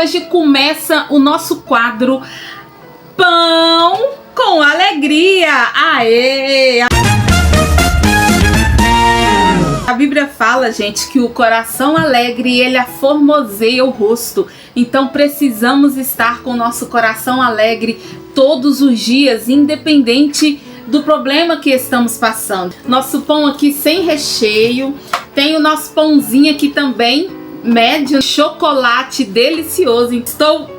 Hoje começa o nosso quadro Pão com Alegria. Aê! A Bíblia fala, gente, que o coração alegre, ele aformoseia o rosto. Então precisamos estar com o nosso coração alegre todos os dias, independente do problema que estamos passando. Nosso pão aqui sem recheio. Tem o nosso pãozinho aqui também, médio, chocolate delicioso. Estou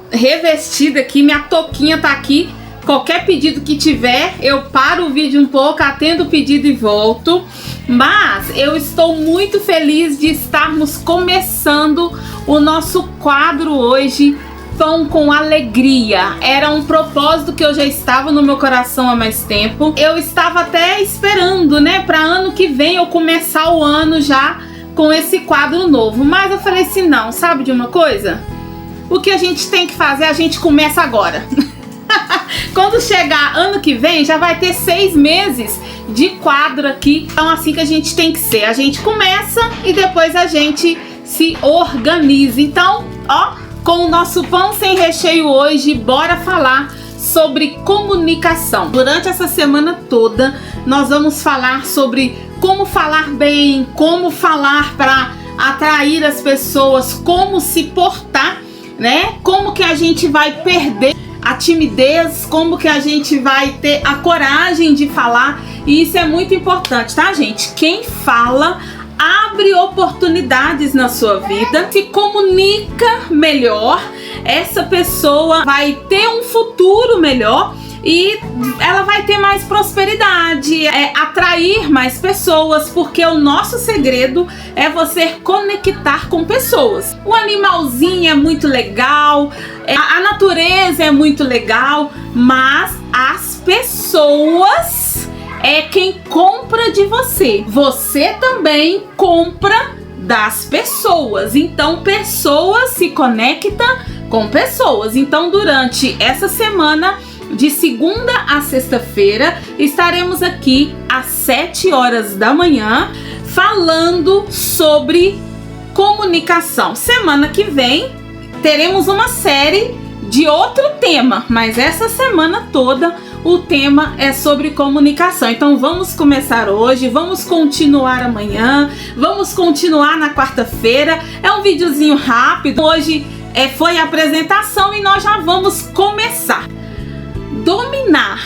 revestida aqui, minha touquinha tá aqui. Qualquer pedido que tiver, eu paro o vídeo um pouco, atendo o pedido e volto. Mas eu estou muito feliz de estarmos começando o nosso quadro hoje, Pão com Alegria. Era um propósito que eu já estava no meu coração há mais tempo. Eu estava até esperando, né, para ano que vem eu começar o ano já com esse quadro novo. Mas eu falei assim, não, sabe de uma coisa? O que a gente tem que fazer, a gente começa agora. Quando chegar ano que vem, já vai ter 6 meses de quadro aqui. Então assim que a gente tem que ser. A gente começa e depois a gente se organiza. Então, ó, com o nosso pão sem recheio hoje, bora falar sobre comunicação. Durante essa semana toda, nós vamos falar sobre como falar bem, como falar para atrair as pessoas, como se portar, né? Como que a gente vai perder a timidez, como que a gente vai ter a coragem de falar. E isso é muito importante, tá, gente? Quem fala abre oportunidades na sua vida, se comunica melhor, essa pessoa vai ter um futuro melhor e ela vai ter mais prosperidade, atrair mais pessoas, porque o nosso segredo é você conectar com pessoas. O animalzinho é muito legal, a natureza é muito legal, mas as pessoas é quem compra de você. Você também compra das pessoas. Então, pessoas se conectam com pessoas. Então, durante essa semana, de segunda a sexta-feira, estaremos aqui às 7 horas da manhã falando sobre comunicação. Semana que vem teremos uma série de outro tema, mas essa semana toda o tema é sobre comunicação. Então vamos começar hoje, vamos continuar amanhã, vamos continuar na quarta-feira. É um videozinho rápido. Hoje foi a apresentação e nós já vamos começar. Dominar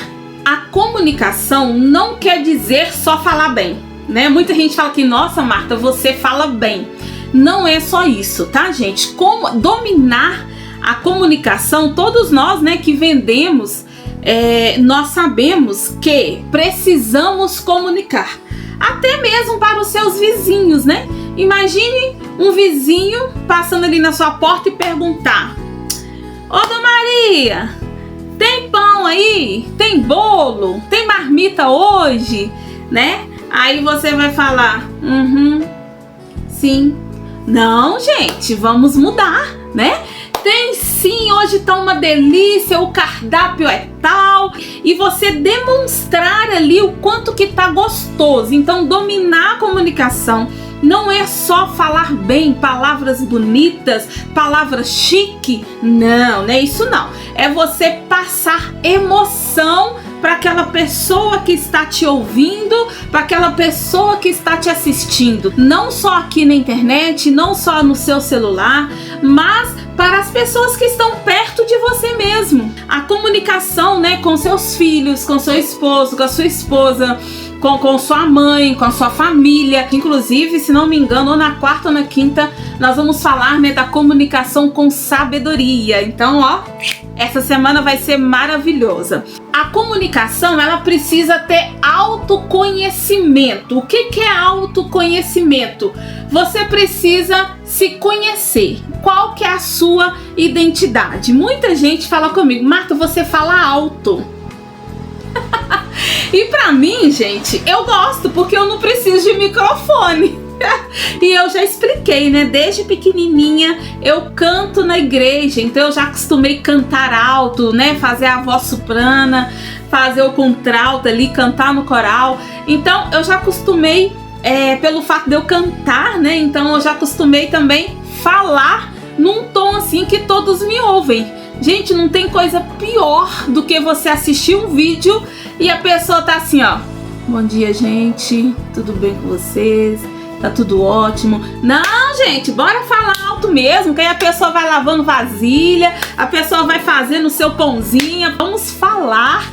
a comunicação não quer dizer só falar bem, né? Muita gente fala que, nossa, Marta, você fala bem. Não é só isso, tá, gente? Como dominar a comunicação, todos nós, né, que vendemos, nós sabemos que precisamos comunicar, até mesmo para os seus vizinhos, né? Imagine um vizinho passando ali na sua porta e perguntar: ô, Dona Maria, tem pão aí? Tem bolo? Tem marmita hoje? Né? Aí você vai falar: sim. Não, gente, vamos mudar, né? Tem sim, hoje tá uma delícia, o cardápio é tal, e você demonstrar ali o quanto que tá gostoso. Então, dominar a comunicação não é só falar bem, palavras bonitas, palavras chique, não é isso não. É você passar emoção para aquela pessoa que está te ouvindo, para aquela pessoa que está te assistindo. Não só aqui na internet, não só no seu celular, mas para as pessoas que estão perto de você mesmo. A comunicação, né, com seus filhos, com seu esposo, com a sua esposa, com sua mãe, com a sua família. Inclusive, se não me engano, ou na quarta ou na quinta, nós vamos falar, né, da comunicação com sabedoria. Então, ó, essa semana vai ser maravilhosa. A comunicação, ela precisa ter autoconhecimento. O que é autoconhecimento? Você precisa se conhecer. Qual que é a sua identidade? Muita gente fala comigo: Marta, você fala alto. E pra mim, gente, eu gosto, porque eu não preciso de microfone. E eu já expliquei, né? Desde pequenininha eu canto na igreja, então eu já acostumei cantar alto, né? Fazer a voz soprana, fazer o contralto ali, cantar no coral. Então eu já acostumei, pelo fato de eu cantar, né? Então eu já acostumei também falar num tom assim que todos me ouvem. Gente, não tem coisa pior do que você assistir um vídeo e a pessoa tá assim, ó: bom dia, gente, tudo bem com vocês? Tá tudo ótimo. Não, gente, bora falar alto mesmo, que aí a pessoa vai lavando vasilha, a pessoa vai fazendo o seu pãozinho. Vamos falar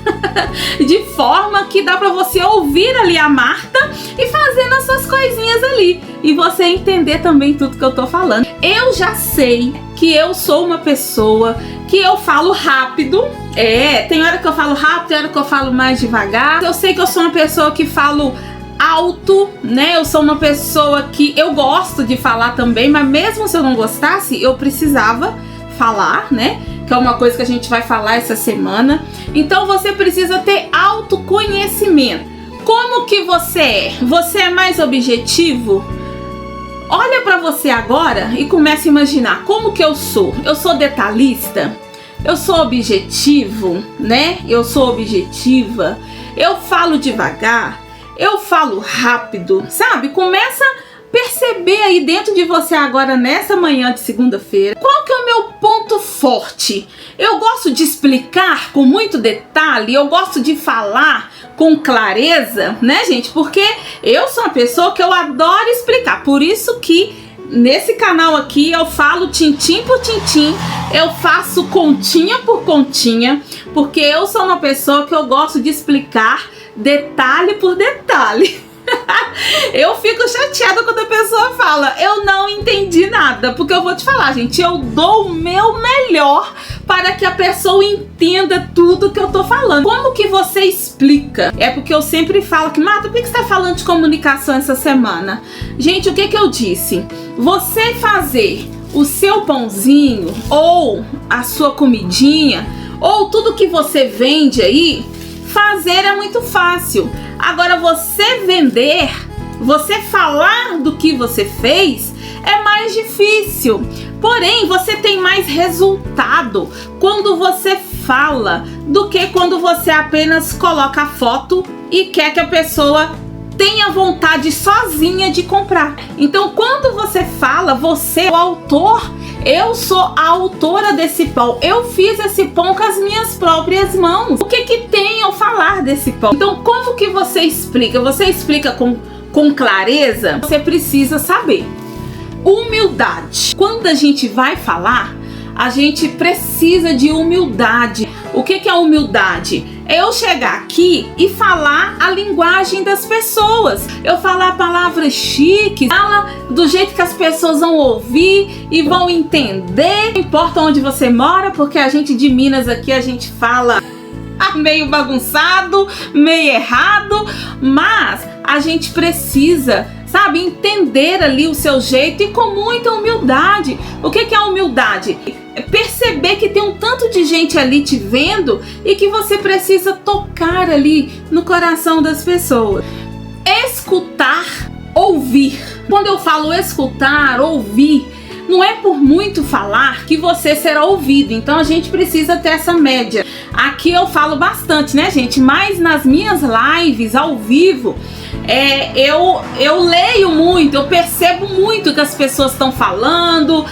de forma que dá pra você ouvir ali a Marta e fazendo as suas coisinhas ali, e você entender também tudo que eu tô falando. Eu já sei que eu sou uma pessoa que eu falo rápido. Tem hora que eu falo rápido, tem hora que eu falo mais devagar. Eu sei que eu sou uma pessoa que falo alto, né? Eu sou uma pessoa que eu gosto de falar também, mas mesmo se eu não gostasse, eu precisava falar, né? Que é uma coisa que a gente vai falar essa semana. Então você precisa ter autoconhecimento. Como que você é? Você é mais objetivo? Olha pra você agora e comece a imaginar como que eu sou. Eu sou detalhista? Eu sou objetivo, né? Eu sou objetiva? Eu falo devagar? Eu falo rápido, sabe? Começa a perceber aí dentro de você agora, nessa manhã de segunda-feira, qual que é o meu ponto forte. Eu gosto de explicar com muito detalhe, eu gosto de falar com clareza, né, gente? Porque eu sou uma pessoa que eu adoro explicar. Por isso que nesse canal aqui eu falo tintim por tintim, eu faço continha por continha, porque eu sou uma pessoa que eu gosto de explicar detalhe por detalhe. Eu fico chateada quando a pessoa fala: eu não entendi nada, porque eu vou te falar, gente, eu dou o meu melhor para que a pessoa entenda tudo que eu tô falando. Como que você explica? É porque eu sempre falo que: Marta, por que você tá falando de comunicação essa semana? Gente, o que que eu disse? Você fazer o seu pãozinho, ou a sua comidinha, ou tudo que você vende aí, fazer é muito fácil. Agora, você vender, você falar do que você fez, é mais difícil. Porém, você tem mais resultado quando você fala do que quando você apenas coloca a foto e quer que a pessoa tenha vontade sozinha de comprar. Então, quando você fala, você é o autor. Eu sou a autora desse pão. Eu fiz esse pão com as minhas próprias mãos. O que que tem eu falar desse pão? Então, como que você explica? Você explica com clareza? Você precisa saber. Humildade. Quando a gente vai falar, a gente precisa de humildade. O que que é humildade? É eu chegar aqui e falar a linguagem das pessoas. Eu falar palavras chiques, fala do jeito que as pessoas vão ouvir e vão entender. Não importa onde você mora, porque a gente de Minas aqui, a gente fala meio bagunçado, meio errado, mas a gente precisa, sabe, entender ali o seu jeito e com muita humildade. O que que é humildade? É perceber que tem um tanto de gente ali te vendo e que você precisa tocar ali no coração das pessoas. Escutar, ouvir. Quando eu falo escutar, ouvir, não é por muito falar que você será ouvido. Então a gente precisa ter essa média. Aqui eu falo bastante, né, gente? Mas nas minhas lives ao vivo, eu leio muito, eu percebo muito o que as pessoas estão falando.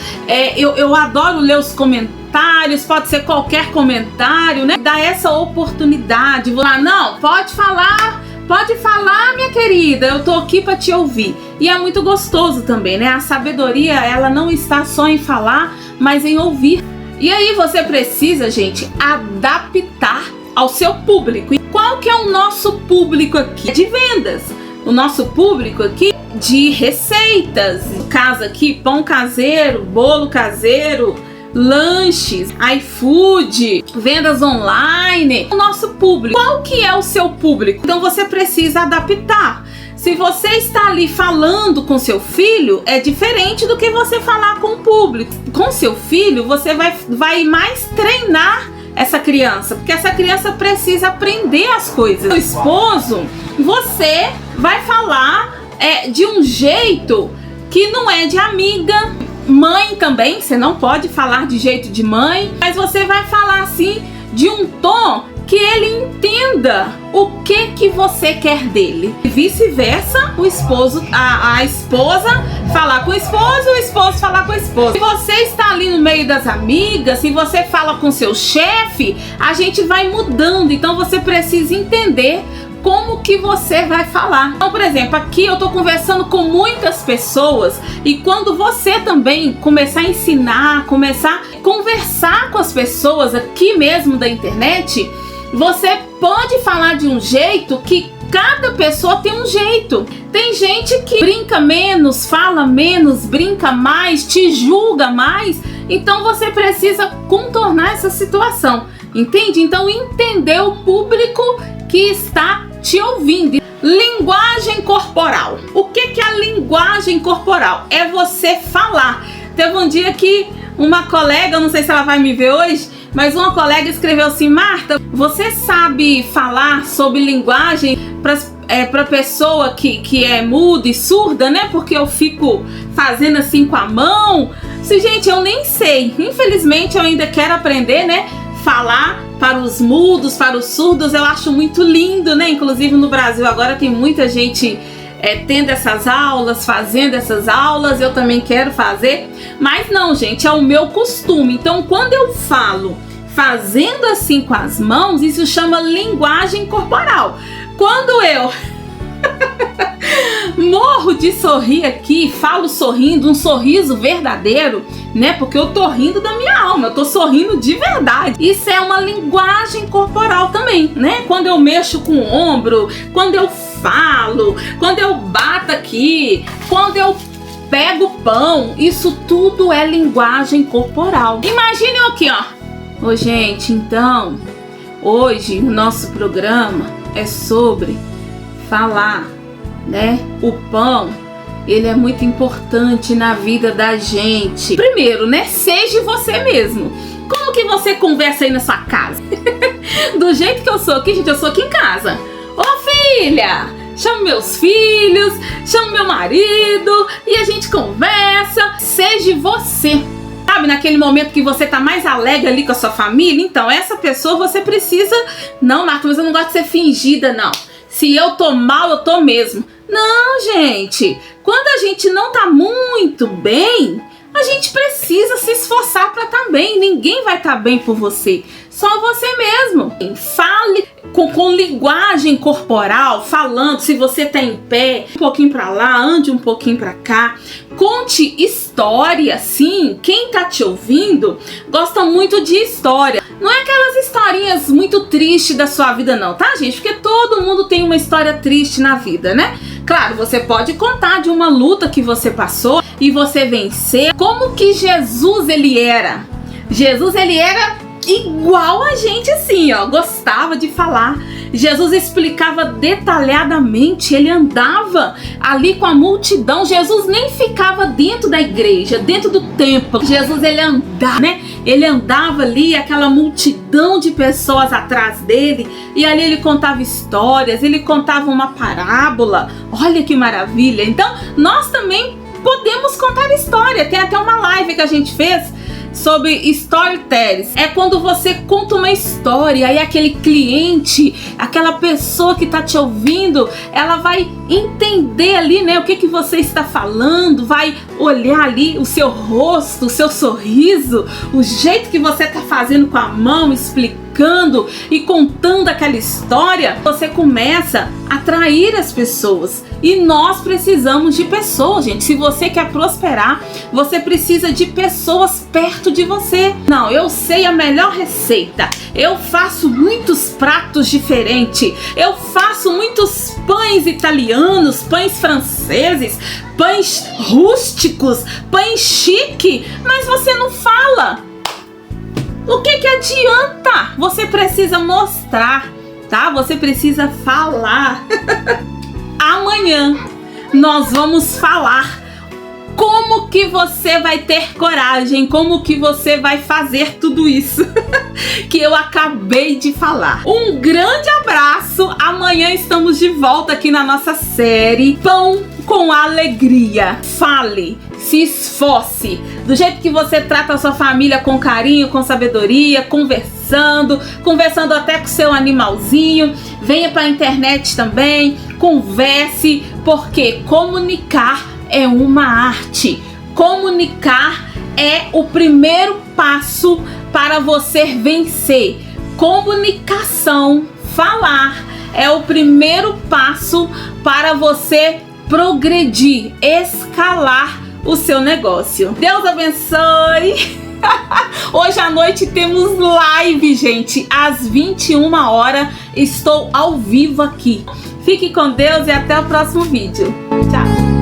Eu adoro ler os comentários, pode ser qualquer comentário, né? Dá essa oportunidade. Vou lá, não, pode falar, minha querida, eu tô aqui para te ouvir. E é muito gostoso também, né? A sabedoria, ela não está só em falar, mas em ouvir. E aí você precisa, gente, adaptar ao seu público. E qual que é o nosso público aqui? De vendas. O nosso público aqui de receitas. No caso aqui, pão caseiro, bolo caseiro, lanches, iFood, vendas online. O nosso público. Qual que é o seu público? Então você precisa adaptar. Se você está ali falando com seu filho, é diferente do que você falar com o público. Com seu filho, você vai mais treinar essa criança, porque essa criança precisa aprender as coisas. O esposo, você vai falar de um jeito que não é de amiga. Mãe também, você não pode falar de jeito de mãe, mas você vai falar assim de um tom que ele entenda o que você quer dele. E vice-versa, o esposo, a esposa falar com o esposo falar com a esposa. Se você está ali no meio das amigas, se você fala com seu chefe, a gente vai mudando. Então você precisa entender como que você vai falar. Então, por exemplo, aqui eu tô conversando com muitas pessoas, e quando você também começar a ensinar, começar a conversar com as pessoas aqui mesmo da internet, você pode falar de um jeito que cada pessoa tem um jeito. Tem gente que brinca menos, fala menos, brinca mais, te julga mais. Então você precisa contornar essa situação, entende? Então entender o público que está te ouvindo. Linguagem corporal. O que é a linguagem corporal? É você falar. Teve um dia que uma colega, não sei se ela vai me ver hoje, mas uma colega escreveu assim: Marta, você sabe falar sobre linguagem para pessoa que é muda e surda, né? Porque eu fico fazendo assim com a mão. Gente, eu nem sei. Infelizmente eu ainda quero aprender, né? Falar para os mudos, para os surdos. Eu acho muito lindo, né? Inclusive no Brasil agora tem muita gente tendo essas aulas, fazendo essas aulas. Eu também quero fazer, mas não, gente, é o meu costume. Então quando eu falo fazendo assim com as mãos, isso chama linguagem corporal. Quando eu morro de sorrir aqui, falo sorrindo, um sorriso verdadeiro, né? Porque eu tô rindo da minha alma, eu tô sorrindo de verdade. Isso é uma linguagem corporal também, né? Quando eu mexo com o ombro, quando eu falo, quando eu bato aqui, quando eu pego o pão, isso tudo é linguagem corporal. Imaginem aqui, ó. Ô, gente, então, hoje o nosso programa é sobre falar, né? O pão, ele é muito importante na vida da gente. Primeiro, né? Seja você mesmo. Como que você conversa aí na sua casa? Do jeito que eu sou aqui, gente, eu sou aqui em casa. Ô, filha, chamo meus filhos, chamo meu marido e a gente conversa. Seja você. Sabe, naquele momento que você tá mais alegre ali com a sua família, então essa pessoa você precisa... Não, Marta, mas eu não gosto de ser fingida, não. Se eu tô mal, eu tô mesmo. Não, gente. Quando a gente não tá muito bem, a gente precisa se esforçar para estar bem. Ninguém vai estar bem por você. Só você mesmo. Fale com linguagem corporal, falando. Se você tá em pé, um pouquinho para lá, ande um pouquinho para cá. Conte história, sim. Quem tá te ouvindo gosta muito de história. Não é aquelas historinhas muito tristes da sua vida não, tá, gente? Porque todo mundo tem uma história triste na vida, né? Claro, você pode contar de uma luta que você passou e você venceu. Como que Jesus, ele era? Jesus, ele era igual a gente assim, ó. Gostava de falar. Jesus explicava detalhadamente, ele andava ali com a multidão. Jesus nem ficava dentro da igreja, dentro do templo. Jesus, ele andava, né? Ele andava ali, aquela multidão de pessoas atrás dele, e ali ele contava histórias, ele contava uma parábola. Olha que maravilha! Então, nós também podemos contar história. Tem até uma live que a gente fez sobre storytelling. É quando você conta uma história e aquele cliente, aquela pessoa que tá te ouvindo, ela vai entender ali, né, o que você está falando, vai olhar ali o seu rosto, o seu sorriso, o jeito que você tá fazendo com a mão, explicando e contando aquela história. Você começa a atrair as pessoas. E nós precisamos de pessoas, gente. Se você quer prosperar, você precisa de pessoas perto de você. Não, eu sei a melhor receita. Eu faço muitos pratos diferentes. Eu faço muitos pães italianos, pães franceses, pães rústicos, pães chique. Mas você não fala. O que adianta? Você precisa mostrar, tá? Você precisa falar. Amanhã nós vamos falar como que você vai ter coragem, como que você vai fazer tudo isso que eu acabei de falar. Um grande abraço. Amanhã estamos de volta aqui na nossa série Pão com Alegria. Fale, se esforce, do jeito que você trata a sua família, com carinho, com sabedoria, conversando. conversando até com seu animalzinho. Venha para a internet também, converse, porque comunicar é uma arte. Comunicar é o primeiro passo para você vencer. Comunicação, falar, é o primeiro passo para você progredir, escalar o seu negócio. Deus abençoe! Hoje à noite temos live, gente, às 21 horas. Estou ao vivo aqui. Fique com Deus e até o próximo vídeo. Tchau!